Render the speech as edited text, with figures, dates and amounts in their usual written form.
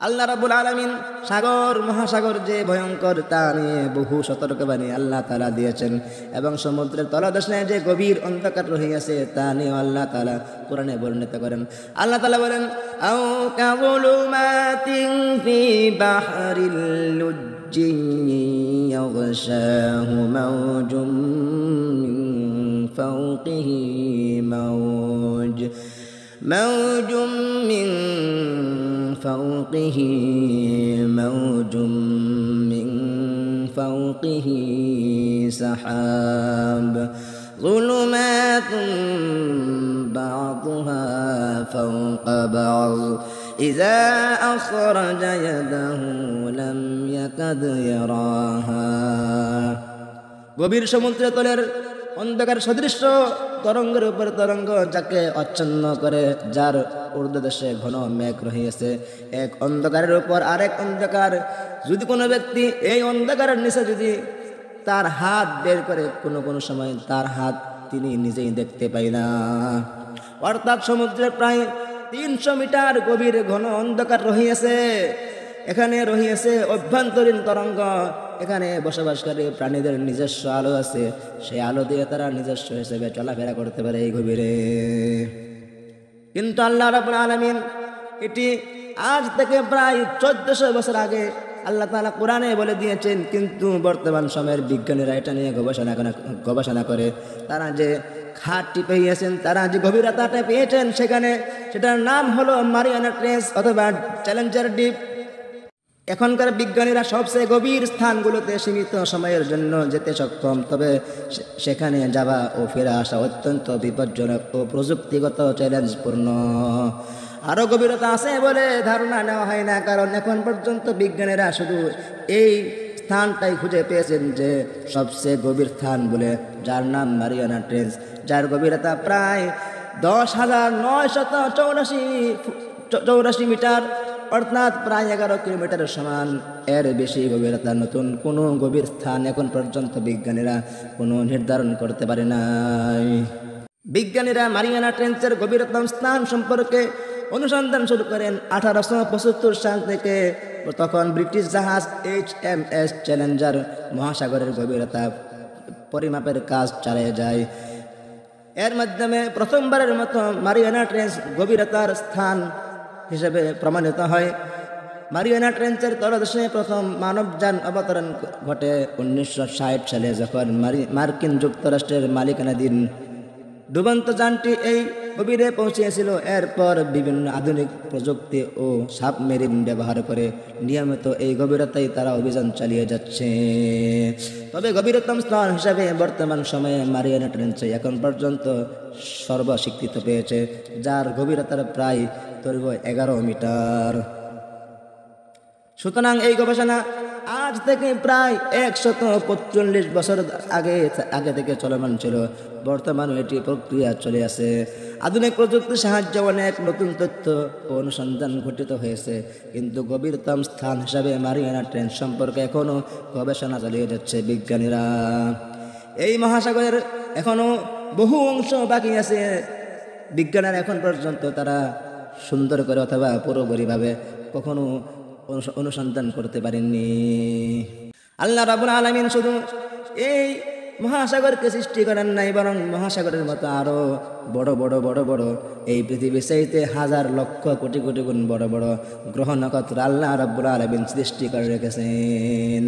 আল্লাহ রাব্বুল আলামিন সাগর মহাসাগর যে ভয়ঙ্কর তা নিয়ে বহু সতর্কবাণী আল্লাহ তাআলা দিয়েছেন এবং সমুদ্রের তলদেশে যে গভীর অন্ধকার রহিয়াছে তা নিয়ে আল্লাহ তাআলা কোরআনে বর্ণিত করেন। আল্লাহ তাআলা বলেন, আও কাযুলুমাতিন ফি বাহরিল লুজ্জি ইয়াগশাহু মাওজুম মিন ফাওকিহি মাওজ موج من فوقه موج من فوقه سحاب ظلمات بعضها فوق بعض إذا أخرج يده لم يكد يراها গভীর সমুদ্রের তলের অন্ধকার সদৃশ্য তরঙ্গের উপর তরঙ্গ যাকে আচ্ছন্ন করে, যার ঊর্ধ্বদেশে ঘন মেঘ রহিয়াছে। এক অন্ধকারের উপর আরেক অন্ধকার। যদি কোনো ব্যক্তি এই অন্ধকারের নিচে যদি তার হাত বের করে, কোনো সময় তার হাত তিনি নিজেই দেখতে পাই না। অর্থাৎ সমুদ্রের প্রায় 300 মিটার গভীর ঘন অন্ধকার রহিয়াছে। এখানে রহিয়াছে অভ্যন্তরীণ তরঙ্গ। এখানে বসবাসকারী প্রাণীদের নিজস্ব আলো আছে, সেই আলো দিয়ে তারা নিজস্ব হিসেবে চলাফেরা করতে পারে এই গভীরে। কিন্তু আল্লাহ রাব্বুল আলামিন এটি আজ থেকে প্রায় 1400 বছর আগে আল্লাহ তাআলা কোরআনে বলে দিয়েছেন। কিন্তু বর্তমান সময়ের বিজ্ঞানীরা এটা নিয়ে গবেষণা করে তারা যে খাতটি পেয়েছেন, তারা যে গভীরতাটা পেয়েছেন সেটার নাম হলো মারিয়ানা ট্রেঞ্চ অথবা চ্যালেঞ্জার ডিপ। এখনকার বিজ্ঞানীরা সবচেয়ে গভীর স্থানগুলোতে সীমিত সময়ের জন্য যেতে সক্ষম, তবে সেখানে যাওয়া ও ফিরে আসা অত্যন্ত বিপজ্জনক ও প্রযুক্তিগত চ্যালেঞ্জপূর্ণ। আরও গভীরতা আছে বলে ধারণা নেওয়া হয় না, কারণ এখন পর্যন্ত বিজ্ঞানীরা শুধু এই স্থানটাই খুঁজে পেয়েছেন যে সবচেয়ে গভীর স্থান বলে, যার নাম মারিয়ানা ট্রেঞ্চ, যার গভীরতা প্রায় 10,984 মিটার, অর্থাৎ প্রায় 11 কিলোমিটারের সমান। এর বেশি গভীরতা নতুন কোনো গভীর স্থান এখন পর্যন্ত বিজ্ঞানীরা কোনো নির্ধারণ করতে পারে নাই। বিজ্ঞানীরা মারিয়ানা ট্রেঞ্চের গভীরতম স্থান সম্পর্কে অনুসন্ধান শুরু করেন 1875 সাল থেকে। তখন ব্রিটিশ জাহাজ HMS চ্যালেঞ্জার মহাসাগরের গভীরতা পরিমাপের কাজ চালিয়ে যায়। এর মাধ্যমে প্রথমবারের মতো মারিয়ানা ট্রেঞ্চ গভীরতার স্থান হিসেবে প্রমাণিত হয়। মারিয়ানা ট্রেঞ্চের তলদেশে প্রথম মানবযান অবতরণ ঘটে 1960 সালে, যখন মার্কিন যুক্তরাষ্ট্রের মালিকানাধীন ডুবন্ত যানটি এই গভীরে পৌঁছেছিল। এরপর বিভিন্ন আধুনিক প্রযুক্তি ও সাবমেরিন ব্যবহার করে নিয়মিত এই গভীরতায় তারা অভিযান চালিয়ে যাচ্ছে। তবে গভীরতম স্থল হিসাবে বর্তমান সময়ে মারিয়ানা ট্রেঞ্চ এখন পর্যন্ত সর্বস্বীকৃতি পেয়েছে, যার গভীরতার প্রায় দৈর্ঘ্য 11 মিটার। সুতরাং এই গবেষণা আজ থেকে প্রায় 145 বছর আগে থেকে চলমান ছিল। বর্তমানে এটি প্রক্রিয়া চলে আছে। আধুনিক প্রযুক্তির সাহায্যে অনেক নতুন তথ্য ও অনুসন্ধান ঘটিত হয়েছে, কিন্তু গভীরতম স্থান হিসাবে মারিয়ানা ট্রেঞ্চ সম্পর্কে এখনও গবেষণা চালিয়ে যাচ্ছে বিজ্ঞানীরা। এই মহাসাগরের এখনও বহু অংশ বাকি আছে। বিজ্ঞানীরা এখন পর্যন্ত তারা সুন্দর করে অথবা পুরোপুরিভাবে কখনো অনুসন্ধান করতে পারেননি। আল্লাহ রাব্বুল আলামিন শুধু এই মহাসাগরকে সৃষ্টি করেন নাই, বরং মহাসাগরের মতো আরো বড় বড় এই পৃথিবীর চাইতে হাজার লক্ষ কোটি গুণ বড় গ্রহ নক্ষত্র আল্লাহ রাব্বুল আলামিন সৃষ্টি করে রেখেছেন।